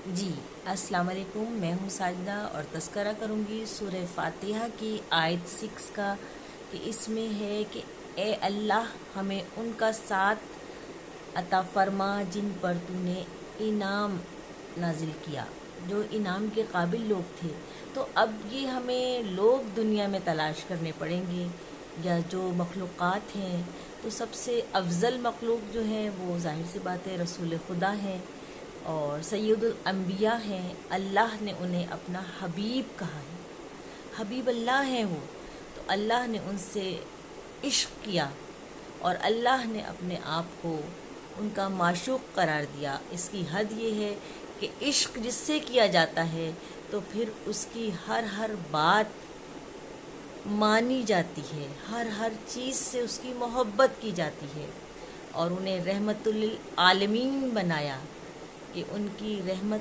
جی السلام علیکم، میں ہوں ساجدہ اور تذکرہ کروں گی سورہ فاتحہ کی آیت 6 کا، کہ اس میں ہے کہ اے اللہ ہمیں ان کا ساتھ عطا فرما جن پر تو نے انعام نازل کیا، جو انعام کے قابل لوگ تھے۔ تو اب یہ ہمیں لوگ دنیا میں تلاش کرنے پڑیں گے، یا جو مخلوقات ہیں، تو سب سے افضل مخلوق جو ہیں وہ ظاہر سی بات ہے رسول خدا ہیں اور سید الانبیاء ہیں۔ اللہ نے انہیں اپنا حبیب کہا ہے، حبیب اللہ ہیں وہ، تو اللہ نے ان سے عشق کیا اور اللہ نے اپنے آپ کو ان کا معشوق قرار دیا۔ اس کی حد یہ ہے کہ عشق جس سے کیا جاتا ہے تو پھر اس کی ہر بات مانی جاتی ہے، ہر چیز سے اس کی محبت کی جاتی ہے، اور انہیں رحمت للعالمین بنایا کہ ان کی رحمت